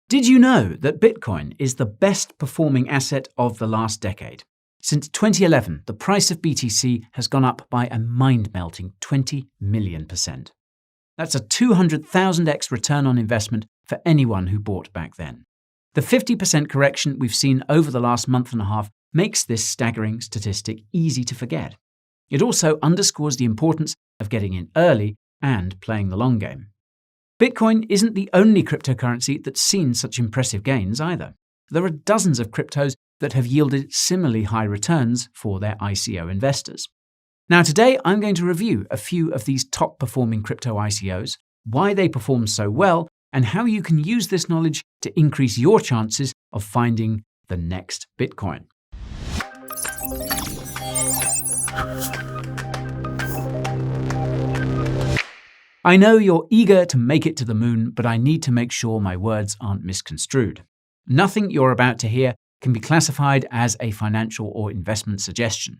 Did you know that Bitcoin is the best performing asset of the last decade? Since 2011, the price of BTC has gone up by a mind-melting 20 million %. That's a 200,000x return on investment for anyone who bought back then. The 50% correction we've seen over the last month and a half makes this staggering statistic easy to forget. It also underscores the importance of getting in early and playing the long game. Bitcoin isn't the only cryptocurrency that's seen such impressive gains either. There are dozens of cryptos that have yielded similarly high returns for their ICO investors. Now today I'm going to review a few of these top performing crypto ICOs, why they perform so well, and how you can use this knowledge to increase your chances of finding the next Bitcoin. I know you're eager to make it to the moon, but I need to make sure my words aren't misconstrued. Nothing you're about to hear can be classified as a financial or investment suggestion.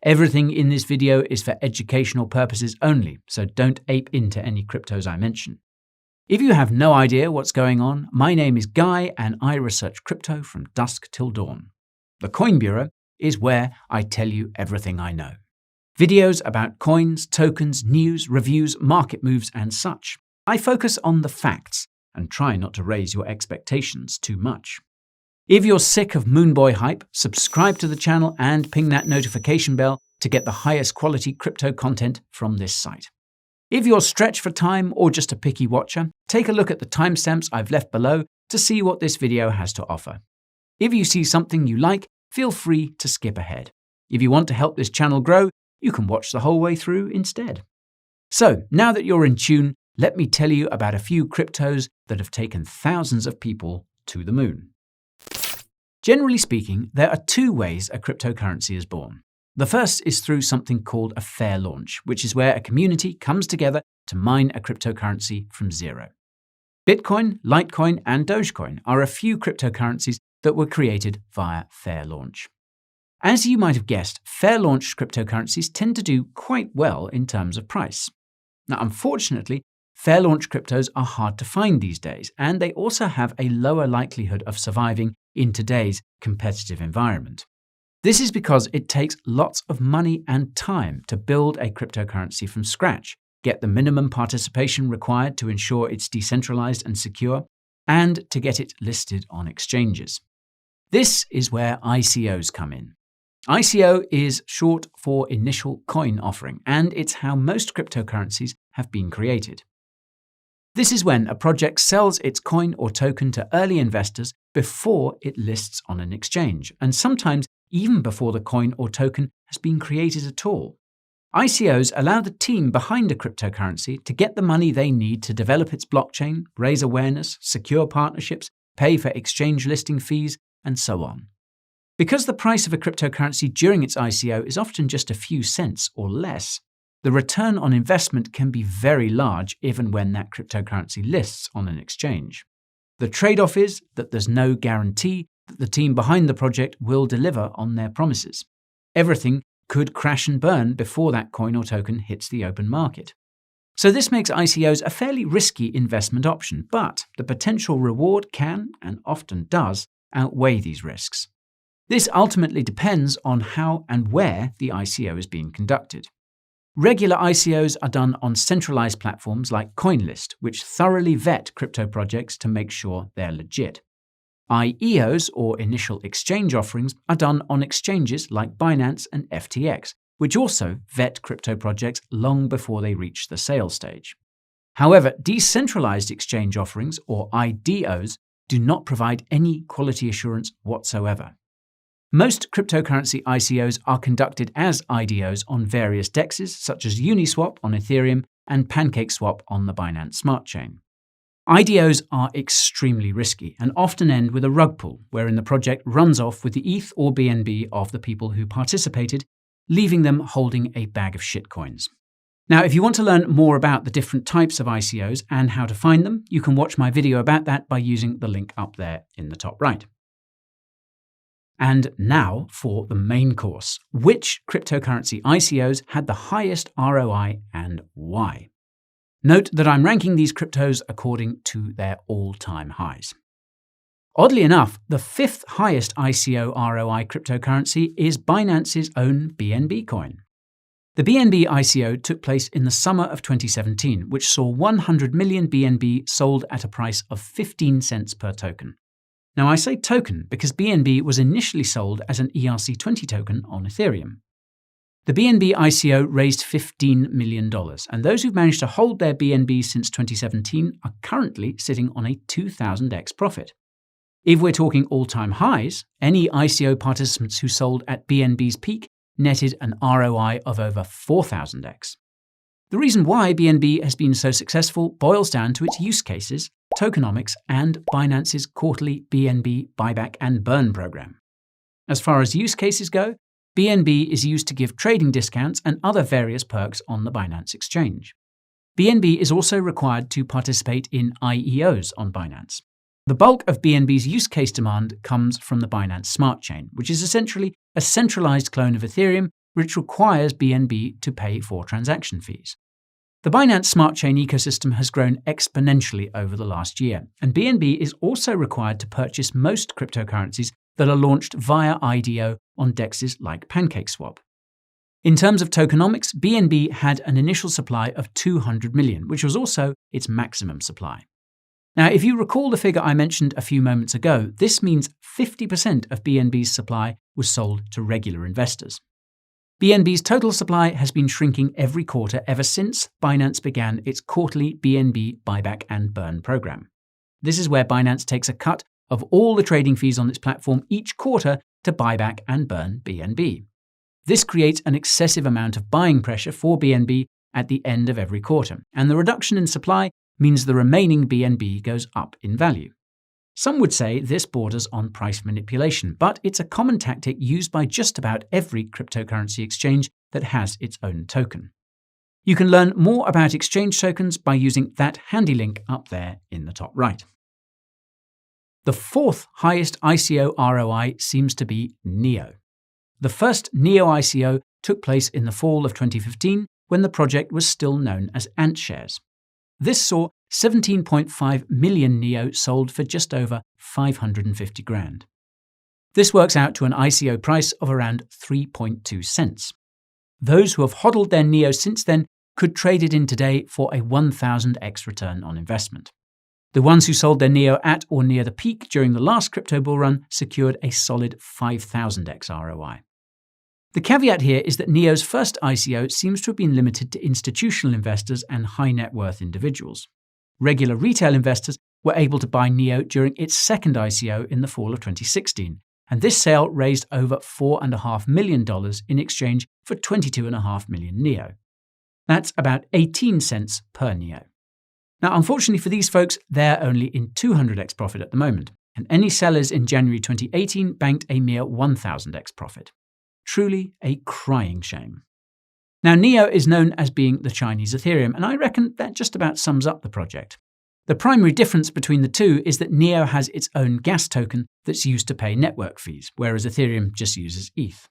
Everything in this video is for educational purposes only, so don't ape into any cryptos I mention. If you have no idea what's going on, my name is Guy and I research crypto from dusk till dawn. The Coin Bureau is where I tell you everything I know. Videos about coins, tokens, news, reviews, market moves, and such. I focus on the facts and try not to raise your expectations too much. If you're sick of Moonboy hype, subscribe to the channel and ping that notification bell to get the highest quality crypto content from this site. If you're stretched for time or just a picky watcher, take a look at the timestamps I've left below to see what this video has to offer. If you see something you like, feel free to skip ahead. If you want to help this channel grow, you can watch the whole way through instead. So, now that you're in tune, let me tell you about a few cryptos that have taken thousands of people to the moon. Generally speaking, there are two ways a cryptocurrency is born. The first is through something called a fair launch, which is where a community comes together to mine a cryptocurrency from zero. Bitcoin, Litecoin, and Dogecoin are a few cryptocurrencies that were created via fair launch. As you might have guessed, fair-launched cryptocurrencies tend to do quite well in terms of price. Now, unfortunately, fair-launched cryptos are hard to find these days, and they also have a lower likelihood of surviving in today's competitive environment. This is because it takes lots of money and time to build a cryptocurrency from scratch, get the minimum participation required to ensure it's decentralized and secure, and to get it listed on exchanges. This is where ICOs come in. ICO is short for Initial Coin Offering, and it's how most cryptocurrencies have been created. This is when a project sells its coin or token to early investors before it lists on an exchange, and sometimes even before the coin or token has been created at all. ICOs allow the team behind a cryptocurrency to get the money they need to develop its blockchain, raise awareness, secure partnerships, pay for exchange listing fees, and so on. Because the price of a cryptocurrency during its ICO is often just a few cents or less, the return on investment can be very large even when that cryptocurrency lists on an exchange. The trade-off is that there's no guarantee that the team behind the project will deliver on their promises. Everything could crash and burn before that coin or token hits the open market. So this makes ICOs a fairly risky investment option, but the potential reward can, and often does, outweigh these risks. This ultimately depends on how and where the ICO is being conducted. Regular ICOs are done on centralized platforms like CoinList, which thoroughly vet crypto projects to make sure they're legit. IEOs, or initial exchange offerings, are done on exchanges like Binance and FTX, which also vet crypto projects long before they reach the sale stage. However, decentralized exchange offerings, or IDOs, do not provide any quality assurance whatsoever. Most cryptocurrency ICOs are conducted as IDOs on various DEXs such as Uniswap on Ethereum and PancakeSwap on the Binance Smart Chain. IDOs are extremely risky and often end with a rug pull, wherein the project runs off with the ETH or BNB of the people who participated, leaving them holding a bag of shitcoins. Now, if you want to learn more about the different types of ICOs and how to find them, you can watch my video about that by using the link up there in the top right. And now for the main course. Which cryptocurrency ICOs had the highest ROI and why? Note that I'm ranking these cryptos according to their all-time highs. Oddly enough, the fifth highest ICO ROI cryptocurrency is Binance's own BNB coin. The BNB ICO took place in the summer of 2017, which saw 100 million BNB sold at a price of 15 cents per token. Now, I say token because BNB was initially sold as an ERC20 token on Ethereum. The BNB ICO raised $15 million, and those who've managed to hold their BNB since 2017 are currently sitting on a 2,000x profit. If we're talking all-time highs, any ICO participants who sold at BNB's peak netted an ROI of over 4,000x. The reason why BNB has been so successful boils down to its use cases, tokenomics, and Binance's quarterly BNB buyback and burn program. As far as use cases go, BNB is used to give trading discounts and other various perks on the Binance exchange. BNB is also required to participate in IEOs on Binance. The bulk of BNB's use case demand comes from the Binance Smart Chain, which is essentially a centralized clone of Ethereum which requires BNB to pay for transaction fees. The Binance Smart Chain ecosystem has grown exponentially over the last year, and BNB is also required to purchase most cryptocurrencies that are launched via IDO on dexes like PancakeSwap. In terms of tokenomics, BNB had an initial supply of 200 million, which was also its maximum supply. Now, if you recall the figure I mentioned a few moments ago, this means 50% of BNB's supply was sold to regular investors. BNB's total supply has been shrinking every quarter ever since Binance began its quarterly BNB buyback and burn program. This is where Binance takes a cut of all the trading fees on its platform each quarter to buy back and burn BNB. This creates an excessive amount of buying pressure for BNB at the end of every quarter, and the reduction in supply means the remaining BNB goes up in value. Some would say this borders on price manipulation, but it's a common tactic used by just about every cryptocurrency exchange that has its own token. You can learn more about exchange tokens by using that handy link up there in the top right. The fourth highest ICO ROI seems to be NEO. The first NEO ICO took place in the fall of 2015 when the project was still known as AntShares. This saw 17.5 million NEO sold for just over 550 grand. This works out to an ICO price of around 3.2 cents. Those who have hodled their NEO since then could trade it in today for a 1,000x return on investment. The ones who sold their NEO at or near the peak during the last crypto bull run secured a solid 5,000x ROI. The caveat here is that NEO's first ICO seems to have been limited to institutional investors and high net worth individuals. Regular retail investors were able to buy NEO during its second ICO in the fall of 2016, and this sale raised over $4.5 million in exchange for 22.5 million NEO. That's about 18 cents per NEO. Now, unfortunately for these folks, they're only in 200x profit at the moment, and any sellers in January 2018 banked a mere 1,000x profit. Truly a crying shame. Now, NEO is known as being the Chinese Ethereum, and I reckon that just about sums up the project. The primary difference between the two is that NEO has its own gas token that's used to pay network fees, whereas Ethereum just uses ETH.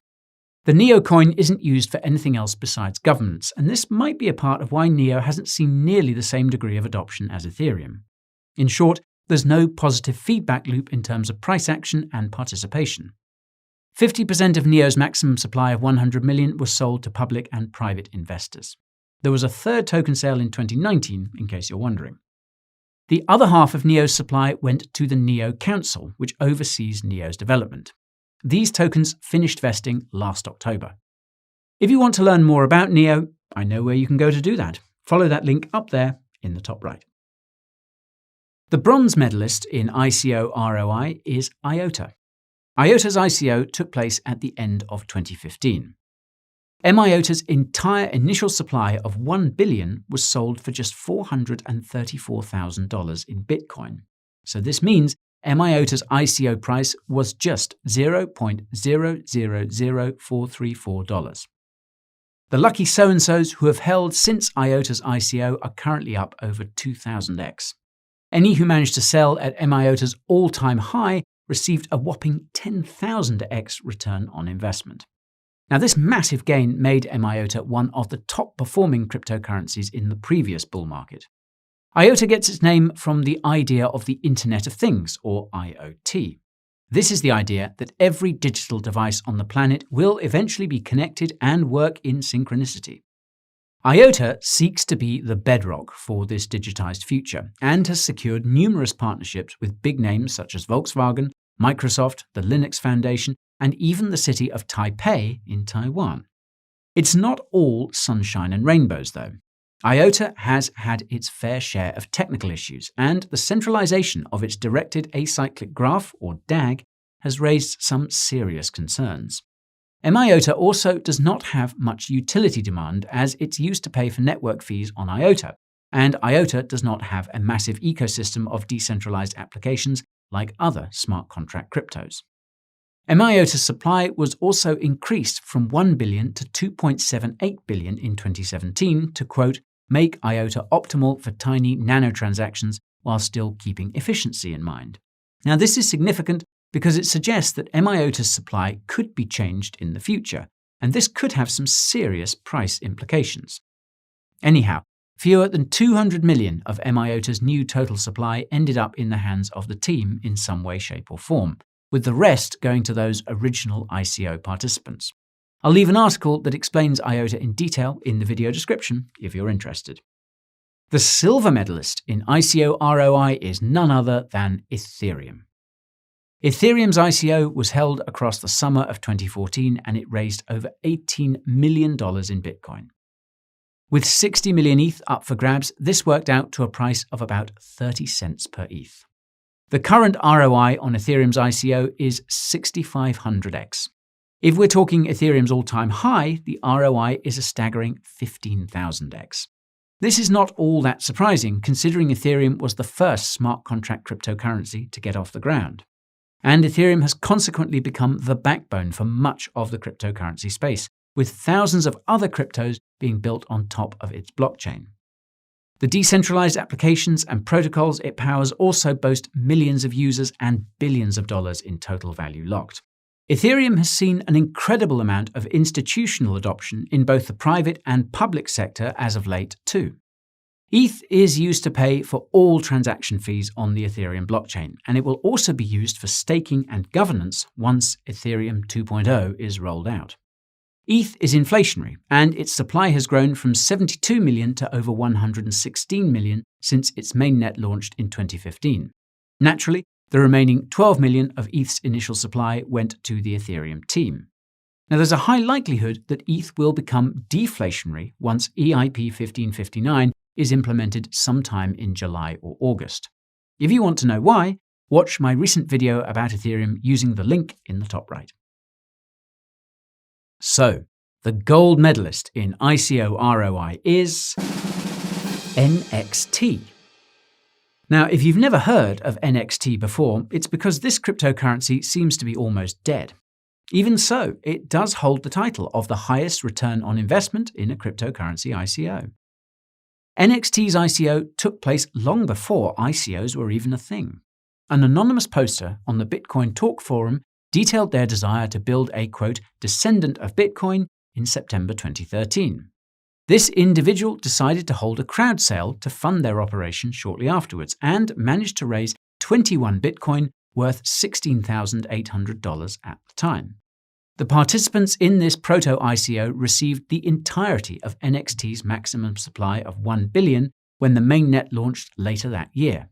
The NEO coin isn't used for anything else besides governance, and this might be a part of why NEO hasn't seen nearly the same degree of adoption as Ethereum. In short, there's no positive feedback loop in terms of price action and participation. 50% of NEO's maximum supply of 100 million was sold to public and private investors. There was a third token sale in 2019, in case you're wondering. The other half of NEO's supply went to the NEO Council, which oversees NEO's development. These tokens finished vesting last October. If you want to learn more about NEO, I know where you can go to do that. Follow that link up there in the top right. The bronze medalist in ICO ROI is IOTA. IOTA's ICO took place at the end of 2015. IOTA's entire initial supply of 1 billion was sold for just $434,000 in Bitcoin. So this means IOTA's ICO price was just $0.000434. The lucky so-and-sos who have held since IOTA's ICO are currently up over 2,000x. Any who managed to sell at IOTA's all-time high received a whopping 10,000x return on investment. Now, this massive gain made IOTA one of the top-performing cryptocurrencies in the previous bull market. IOTA gets its name from the idea of the Internet of Things, or IoT. This is the idea that every digital device on the planet will eventually be connected and work in synchronicity. IOTA seeks to be the bedrock for this digitized future and has secured numerous partnerships with big names such as Volkswagen, Microsoft, the Linux Foundation, and even the city of Taipei in Taiwan. It's not all sunshine and rainbows, though. IOTA has had its fair share of technical issues, and the centralization of its directed acyclic graph, or DAG, has raised some serious concerns. IOTA also does not have much utility demand, as it's used to pay for network fees on IOTA, and IOTA does not have a massive ecosystem of decentralized applications like other smart contract cryptos. IOTA's supply was also increased from 1 billion to 2.78 billion in 2017 to, quote, make IOTA optimal for tiny nanotransactions while still keeping efficiency in mind. Now, this is significant because it suggests that IOTA's supply could be changed in the future, and this could have some serious price implications. Anyhow, fewer than 200 million of IOTA's new total supply ended up in the hands of the team in some way, shape, or form, with the rest going to those original ICO participants. I'll leave an article that explains IOTA in detail in the video description if you're interested. The silver medalist in ICO ROI is none other than Ethereum. Ethereum's ICO was held across the summer of 2014 and it raised over $18 million in Bitcoin. With 60 million ETH up for grabs, this worked out to a price of about 30 cents per ETH. The current ROI on Ethereum's ICO is 6,500x. If we're talking Ethereum's all-time high, the ROI is a staggering 15,000x. This is not all that surprising, considering Ethereum was the first smart contract cryptocurrency to get off the ground. And Ethereum has consequently become the backbone for much of the cryptocurrency space, with thousands of other cryptos being built on top of its blockchain. The decentralized applications and protocols it powers also boast millions of users and billions of dollars in total value locked. Ethereum has seen an incredible amount of institutional adoption in both the private and public sector as of late, too. ETH is used to pay for all transaction fees on the Ethereum blockchain, and it will also be used for staking and governance once Ethereum 2.0 is rolled out. ETH is inflationary, and its supply has grown from 72 million to over 116 million since its mainnet launched in 2015. Naturally, the remaining 12 million of ETH's initial supply went to the Ethereum team. Now, there's a high likelihood that ETH will become deflationary once EIP 1559 is implemented sometime in July or August. If you want to know why, watch my recent video about Ethereum using the link in the top right. So, the gold medalist in ICO ROI is NXT. Now, if you've never heard of NXT before, it's because this cryptocurrency seems to be almost dead. Even so, it does hold the title of the highest return on investment in a cryptocurrency ICO. NXT's ICO took place long before ICOs were even a thing. An anonymous poster on the Bitcoin Talk forum detailed their desire to build a, quote, descendant of Bitcoin in September 2013. This individual decided to hold a crowd sale to fund their operation shortly afterwards and managed to raise 21 Bitcoin worth $16,800 at the time. The participants in this proto-ICO received the entirety of NXT's maximum supply of 1 billion when the mainnet launched later that year.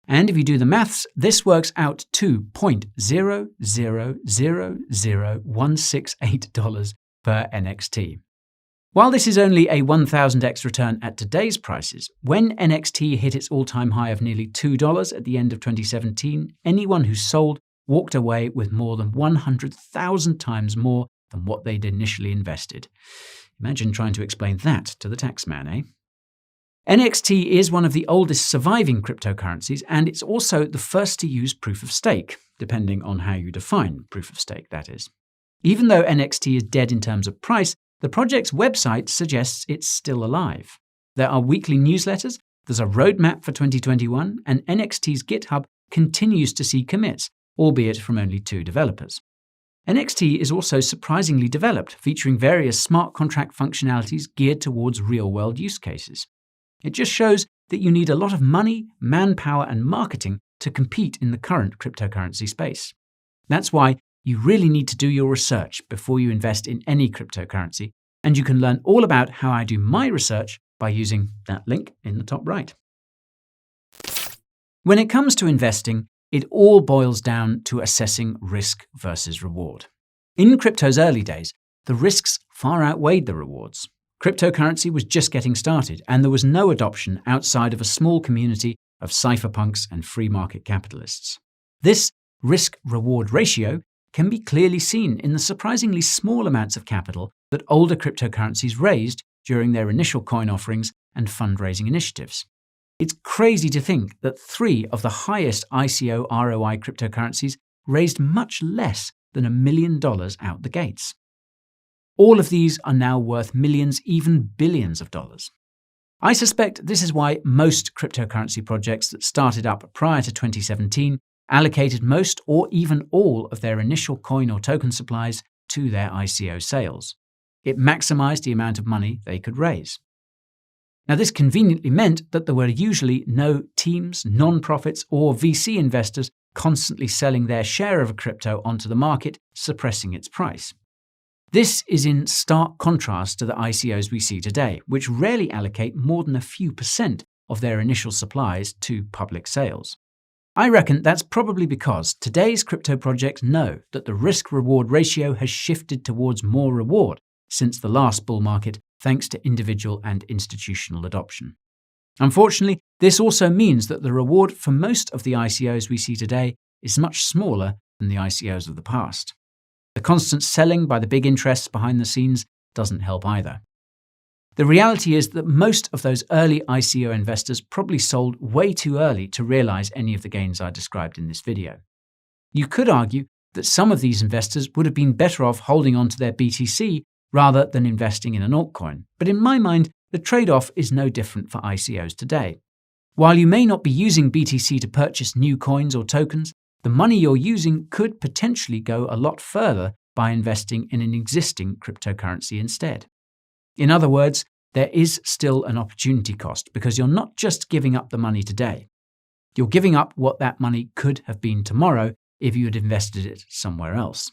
And if you do the maths, this works out to $0.0000168 per NXT. While this is only a 1,000x return at today's prices, when NXT hit its all-time high of nearly $2 at the end of 2017, anyone who sold walked away with more than 100,000 times more than what they'd initially invested. Imagine trying to explain that to the taxman, eh? NXT is one of the oldest surviving cryptocurrencies, and it's also the first to use proof of stake, depending on how you define proof of stake, that is. Even though NXT is dead in terms of price, the project's website suggests it's still alive. There are weekly newsletters, there's a roadmap for 2021, and NXT's GitHub continues to see commits, albeit from only 2 developers. NXT is also surprisingly developed, featuring various smart contract functionalities geared towards real-world use cases. It just shows that you need a lot of money, manpower, and marketing to compete in the current cryptocurrency space. That's why you really need to do your research before you invest in any cryptocurrency, and you can learn all about how I do my research by using that link in the top right. When it comes to investing, it all boils down to assessing risk versus reward. In crypto's early days, the risks far outweighed the rewards. Cryptocurrency was just getting started, and there was no adoption outside of a small community of cypherpunks and free market capitalists. This risk-reward ratio can be clearly seen in the surprisingly small amounts of capital that older cryptocurrencies raised during their initial coin offerings and fundraising initiatives. It's crazy to think that 3 of the highest ICO ROI cryptocurrencies raised much less than $1 million out the gates. All of these are now worth millions, even billions of dollars. I suspect this is why most cryptocurrency projects that started up prior to 2017 allocated most or even all of their initial coin or token supplies to their ICO sales. It maximized the amount of money they could raise. Now, this conveniently meant that there were usually no teams, non-profits, or VC investors constantly selling their share of a crypto onto the market, suppressing its price. This is in stark contrast to the ICOs we see today, which rarely allocate more than a few % of their initial supplies to public sales. I reckon that's probably because today's crypto projects know that the risk-reward ratio has shifted towards more reward since the last bull market, thanks to individual and institutional adoption. Unfortunately, this also means that the reward for most of the ICOs we see today is much smaller than the ICOs of the past. The constant selling by the big interests behind the scenes doesn't help either. The reality is that most of those early ICO investors probably sold way too early to realize any of the gains I described in this video. You could argue that some of these investors would have been better off holding on to their BTC rather than investing in an altcoin, but in my mind, the trade-off is no different for ICOs today. While you may not be using BTC to purchase new coins or tokens, the money you're using could potentially go a lot further by investing in an existing cryptocurrency instead. In other words, there is still an opportunity cost because you're not just giving up the money today. You're giving up what that money could have been tomorrow if you had invested it somewhere else.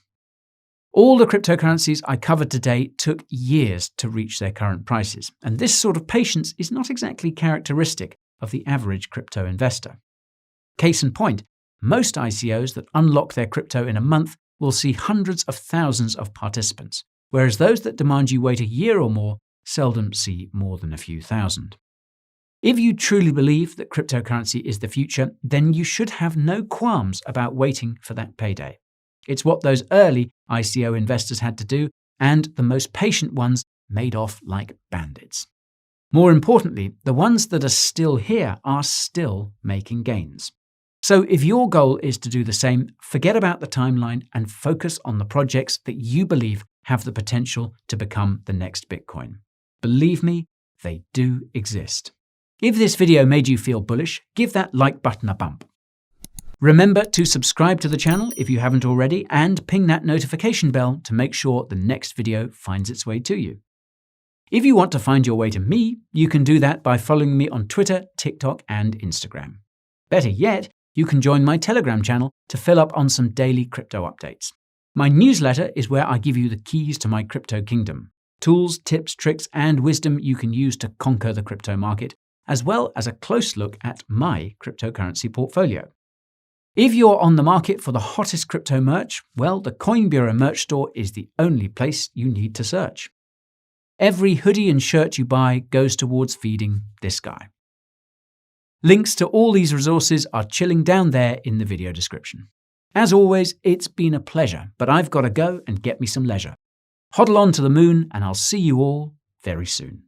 All the cryptocurrencies I covered today took years to reach their current prices, and this sort of patience is not exactly characteristic of the average crypto investor. Case in point, most ICOs that unlock their crypto in a month will see hundreds of thousands of participants, whereas those that demand you wait a year or more seldom see more than a few thousand. If you truly believe that cryptocurrency is the future, then you should have no qualms about waiting for that payday. It's what those early ICO investors had to do, and the most patient ones made off like bandits. More importantly, the ones that are still here are still making gains. So if your goal is to do the same, forget about the timeline and focus on the projects that you believe have the potential to become the next Bitcoin. Believe me, they do exist. If this video made you feel bullish, give that like button a bump. Remember to subscribe to the channel if you haven't already, and ping that notification bell to make sure the next video finds its way to you. If you want to find your way to me, you can do that by following me on Twitter, TikTok, and Instagram. Better yet, you can join my Telegram channel to fill up on some daily crypto updates. My newsletter is where I give you the keys to my crypto kingdom. Tools, tips, tricks, and wisdom you can use to conquer the crypto market, as well as a close look at my cryptocurrency portfolio. If you're on the market for the hottest crypto merch, well, the Coin Bureau merch store is the only place you need to search. Every hoodie and shirt you buy goes towards feeding this guy. Links to all these resources are chilling down there in the video description. As always, it's been a pleasure, but I've got to go and get me some leisure. Hodl on to the moon, and I'll see you all very soon.